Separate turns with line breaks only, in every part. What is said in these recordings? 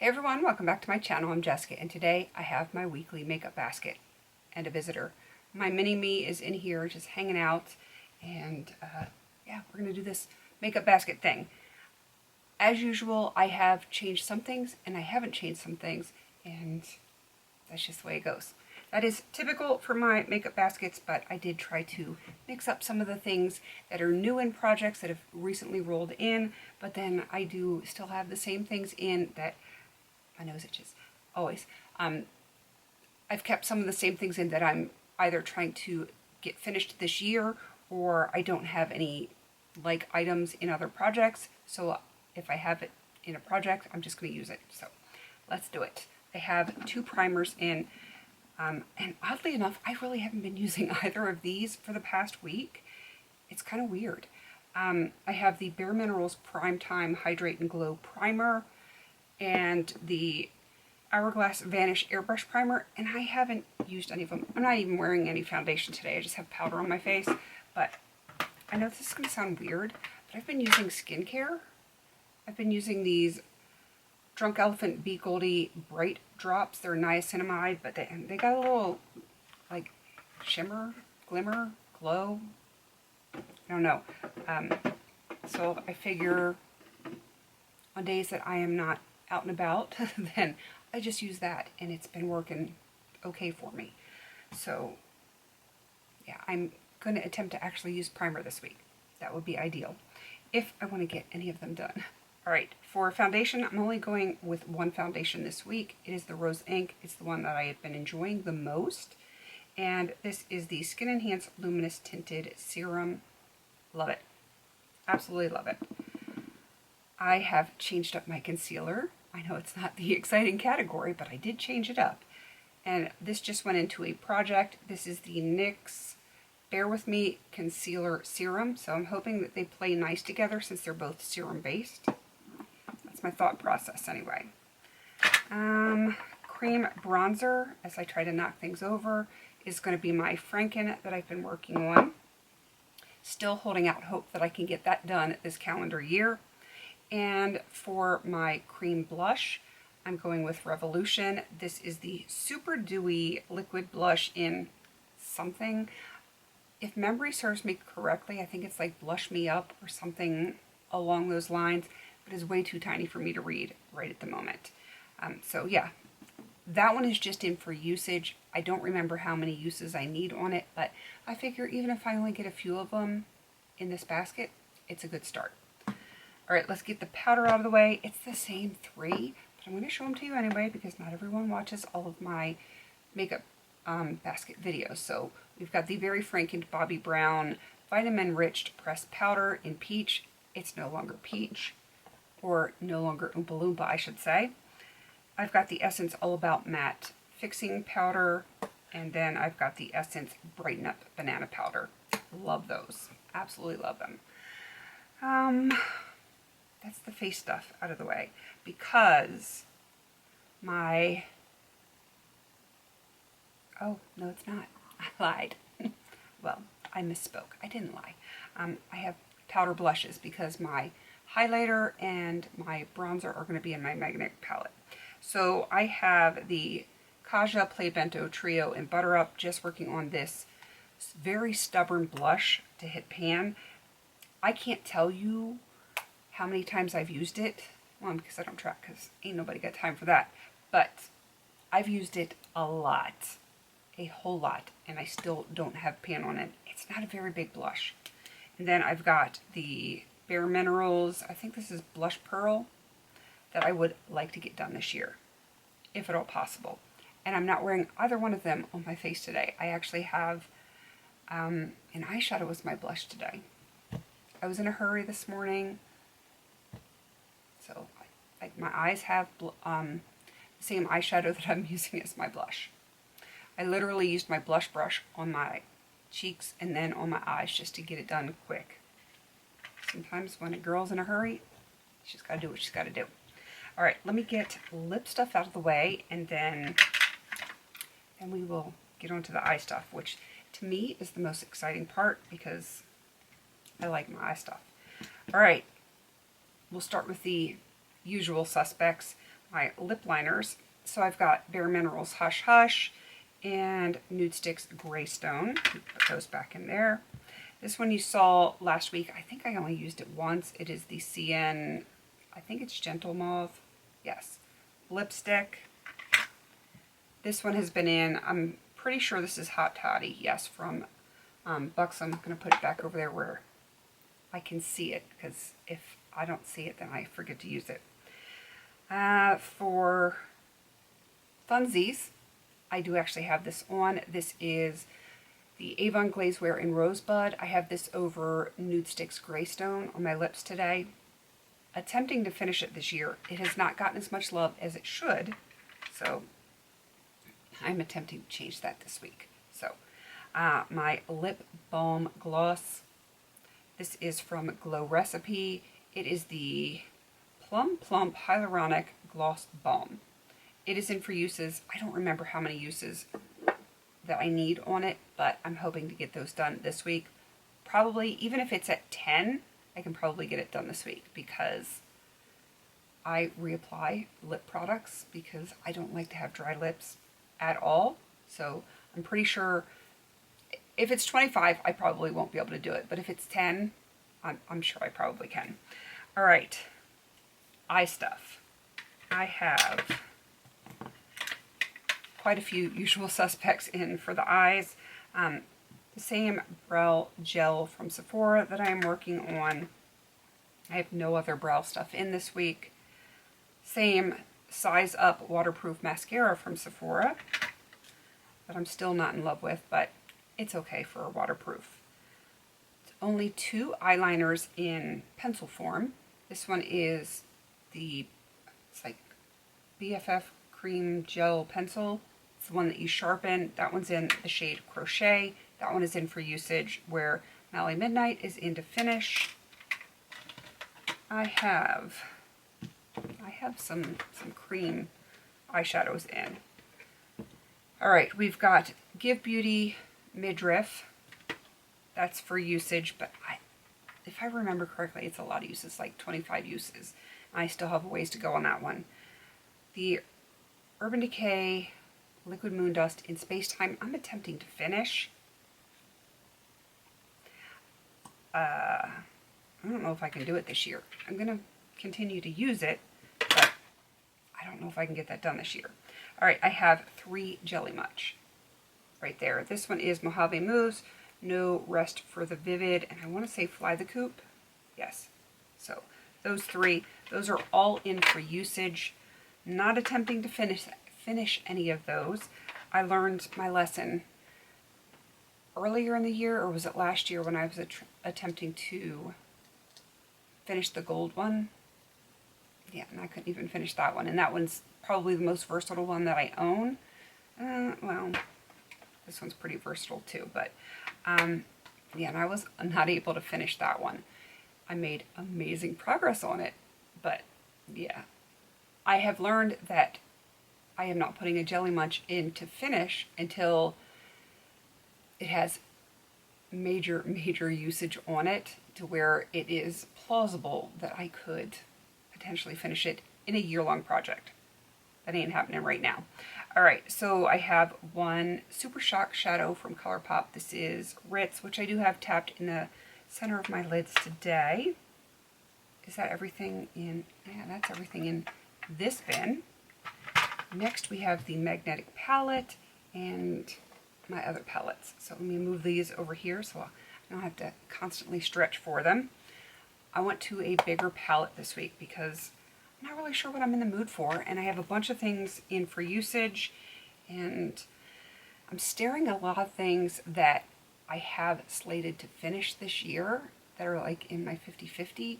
Hey everyone, welcome back to my channel. I'm Jessica, and today I have my weekly makeup basket and a visitor. My mini-me is in here just hanging out, and yeah, we're going to do this makeup basket thing. As usual, I have changed some things and I haven't changed some things, and that's just the way it goes. That is typical for my makeup baskets, but I did try to mix up some of the things that are new in projects that have recently rolled in, but then I do still have the same things in that my nose itches, always. I've kept some of the same things in that I'm either trying to get finished this year, or I don't have any like items in other projects. So if I have it in a project, I'm just going to use it. So let's do it. I have two primers in, and oddly enough, I really haven't been using either of these for the past week. It's kind of weird. I have the Bare Minerals Prime Time Hydrate and Glow Primer and the Hourglass Vanish Airbrush Primer, and I haven't used any of them. I'm not even wearing any foundation today. I just have powder on my face, but I know this is going to sound weird, but I've been using skincare. I've been using these Drunk Elephant Be Goldie Bright Drops. They're niacinamide, but they got a little, like, shimmer, glimmer, glow. I don't know. So I figure on days that I am not out and about, then I just use that, and it's been working okay for me. So yeah, I'm going to attempt to actually use primer this week. That would be ideal if I want to get any of them done. All right, for foundation, I'm only going with one foundation this week. It is the Rose Inc. It's the one that I have been enjoying the most, and this is the Skin Enhance Luminous Tinted Serum. Love it. Absolutely love it. I have changed up my concealer. I know it's not the exciting category, but I did change it up. And this just went into a project. This is the NYX Bear With Me Concealer Serum. So I'm hoping that they play nice together since they're both serum based. That's my thought process anyway. Cream bronzer, as I try to knock things over, is going to be my Franken that I've been working on. Still holding out hope that I can get that done this calendar year. And for my cream blush, I'm going with Revolution. This is the Super Dewy Liquid Blush in something. If memory serves me correctly, I think it's like Blush Me Up or something along those lines, but it's way too tiny for me to read right at the moment. So yeah, that one is just in for usage. I don't remember how many uses I need on it, but I figure even if I only get a few of them in this basket, it's a good start. All right, let's get the powder out of the way. It's the same three, but I'm going to show them to you anyway because not everyone watches all of my makeup basket videos. So we've got the Very Franken Bobbi Brown Vitamin Enriched Pressed Powder in Peach. It's no longer peach, or no longer Oompa Loompa, I should say. I've got the Essence All About Matte Fixing Powder, and then I've got the Essence Brighten Up Banana Powder. Love those. Absolutely love them. That's the face stuff out of the way, because my, oh, no it's not, I lied. Well, I misspoke, I didn't lie. I have powder blushes because my highlighter and my bronzer are going to be in my magnetic palette. So I have the Kaja Play Bento Trio in Butter Up, just working on this very stubborn blush to hit pan. I can't tell you how many times I've used it. Well, because I don't track, because ain't nobody got time for that. But I've used it a lot, a whole lot, and I still don't have pan on it. It's not a very big blush. And then I've got the Bare Minerals, I think this is Blush Pearl, that I would like to get done this year, if at all possible. And I'm not wearing either one of them on my face today. I actually have an eyeshadow as my blush today. I was in a hurry this morning, so my eyes have the same eyeshadow that I'm using as my blush. I literally used my blush brush on my cheeks and then on my eyes just to get it done quick. Sometimes when a girl's in a hurry, she's got to do what she's got to do. All right, let me get lip stuff out of the way, and then we will get onto the eye stuff, which to me is the most exciting part because I like my eye stuff. All right, we'll start with the usual suspects. my lip liners. So I've got Bare Minerals Hush Hush and Nudestix Greystone. Put those back in there. This one you saw last week. I think I only used it once. It is the CN, I think it's Gentle Mauve. Yes. Lipstick. This one has been in, I'm pretty sure this is Hot Toddy. Yes, from Buxom. I'm going to put it back over there where I can see it, because if I don't see it, then I forget to use it. For funsies, I do actually have this on. This is the Avon Glazewear in Rosebud. I have this over Nudestix Greystone on my lips today. Attempting to finish it this year. It has not gotten as much love as it should, so I'm attempting to change that this week. So, my lip balm gloss. This is from Glow Recipe. It is the Plum Plump Hyaluronic Gloss Balm. It is in for uses. I don't remember how many uses that I need on it, but I'm hoping to get those done this week. Probably, even if it's at 10, I can probably get it done this week, because I reapply lip products because I don't like to have dry lips at all. So I'm pretty sure if it's 25, I probably won't be able to do it. But if it's 10, I'm sure I probably can. All right, eye stuff. I have quite a few usual suspects in for the eyes. The same brow gel from Sephora that I am working on. I have no other brow stuff in this week. Same Size Up waterproof mascara from Sephora that I'm still not in love with, but it's okay for a waterproof. It's only 2 eyeliners in pencil form. This one is it's like BFF cream gel pencil. It's the one that you sharpen. That one's in the shade Crochet. That one is in for usage, where Mally Midnight is in to finish. I have some cream eyeshadows in. All right, we've got Give Beauty Midriff. That's for usage, but if I remember correctly, it's a lot of uses, like 25 uses. I still have a ways to go on that one. The Urban Decay Liquid Moon Dust in Space Time, I'm attempting to finish. I don't know if I can do it this year. I'm going to continue to use it, but I don't know if I can get that done this year. All right, I have 3 Jelly Much right there. This one is Mojave Moves, No Rest for the Vivid, and I want to say Fly the Coop. Yes. So those 3, those are all in for usage. Not attempting to finish any of those. I learned my lesson earlier in the year, or was it last year, when I was attempting to finish the gold one. Yeah, and I couldn't even finish that one. And that one's probably the most versatile one that I own. Well, this one's pretty versatile too, but yeah, and I was not able to finish that one. I made amazing progress on it, but yeah. I have learned that I am not putting a Jelly Munch in to finish until it has major usage on it, to where it is plausible that I could potentially finish it in a year-long project. That ain't happening right now. All right, so I have one Super Shock shadow from ColourPop. This is Ritz, which I do have tapped in the center of my lids today. Is that everything in? Yeah, that's everything in this bin. Next, we have the Magnetic palette and my other palettes. So let me move these over here so I don't have to constantly stretch for them. I went to a bigger palette this week because I'm not really sure what I'm in the mood for, and I have a bunch of things in for usage, and I'm staring at a lot of things that I have slated to finish this year that are like in my 50-50.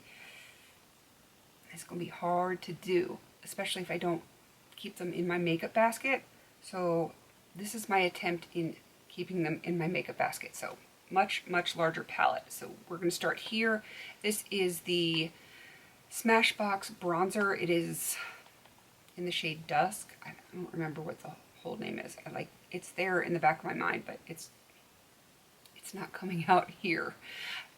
It's going to be hard to do, especially if I don't keep them in my makeup basket. So this is my attempt in keeping them in my makeup basket. So much larger palette. So we're going to start here. This is the Smashbox bronzer. It is in the shade Dusk. I don't remember what the whole name is. It's there in the back of my mind, but it's not coming out here.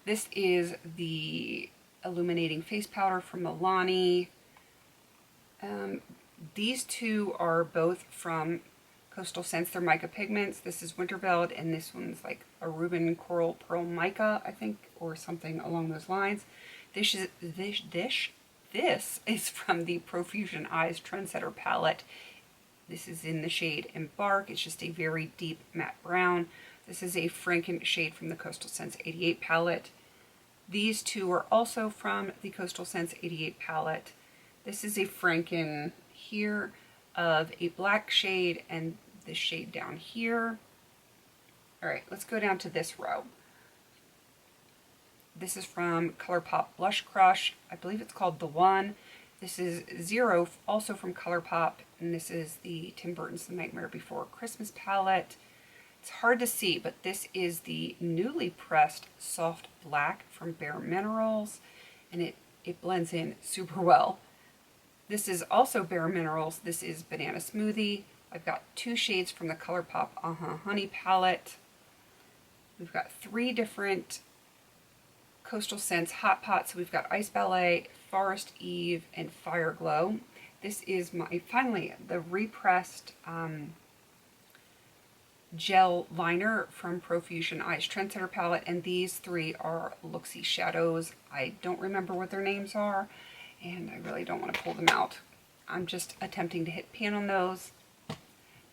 This is the Illuminating Face Powder from Milani. These two are both from Coastal Scents. They're mica pigments. This is Winterveld, and this one's like a Reuben Coral Pearl Mica, I think, or something along those lines. This is from the Profusion Eyes Trendsetter palette. This is in the shade Embark. It's just a very deep matte brown. This is a Franken shade from the Coastal Scents 88 palette. These two are also from the Coastal Scents 88 palette. This is a Franken here of a black shade and this shade down here. All right, let's go down to this row. This is from ColourPop Blush Crush. I believe it's called The One. This is Zero, also from ColourPop, and this is the Tim Burton's The Nightmare Before Christmas palette. It's hard to see, but this is the newly pressed Soft Black from Bare Minerals, and it blends in super well. This is also Bare Minerals. This is Banana Smoothie. I've got two shades from the ColourPop Honey palette. We've got 3 different Coastal Scents Hot Pots. We've got Ice Ballet, Forest Eve, and Fire Glow. This is finally the repressed gel liner from Profusion Eyes Trendsetter palette, and these 3 are Luxie Shadows. I don't remember what their names are, and I really don't want to pull them out. I'm just attempting to hit pan on those.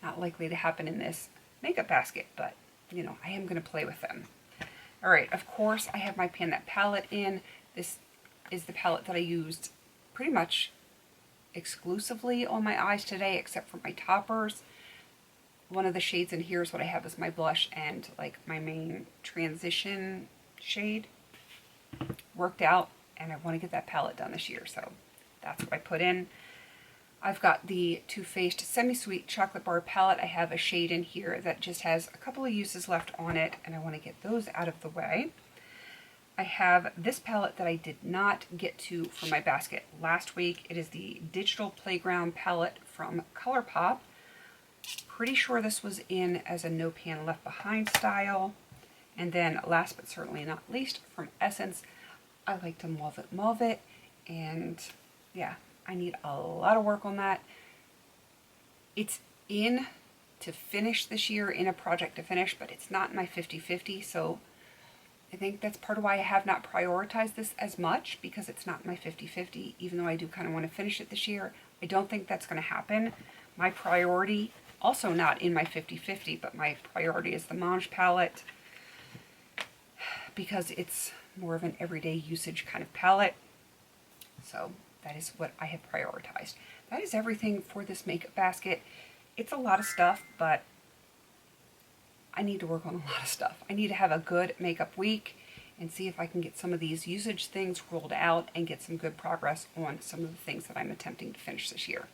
Not likely to happen in this makeup basket, but you know, I am going to play with them. All right, of course, I have my Pan That palette in. This is the palette that I used pretty much exclusively on my eyes today, except for my toppers. One of the shades in here is what I have as my blush and like my main transition shade. Worked out, and I want to get that palette done this year, so that's what I put in. I've got the Too Faced Semi-Sweet Chocolate Bar palette. I have a shade in here that just has a couple of uses left on it, and I want to get those out of the way. I have this palette that I did not get to for my basket last week. It is the Digital Playground palette from ColourPop. Pretty sure this was in as a No Pan Left Behind style. And then last but certainly not least, from Essence, I like to mauve it, and yeah, I need a lot of work on that. It's in to finish this year, in a project to finish, but it's not in my 50-50, so I think that's part of why I have not prioritized this as much, because it's not in my 50-50, even though I do kind of want to finish it this year. I don't think that's going to happen. My priority, also not in my 50-50, but my priority is the Mange palette, because it's more of an everyday usage kind of palette. So that is what I have prioritized. That is everything for this makeup basket. It's a lot of stuff, but I need to work on a lot of stuff. I need to have a good makeup week and see if I can get some of these usage things rolled out and get some good progress on some of the things that I'm attempting to finish this year.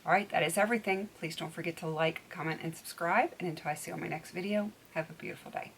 All right, that is everything. Please don't forget to like, comment, and subscribe. And until I see you on my next video, have a beautiful day.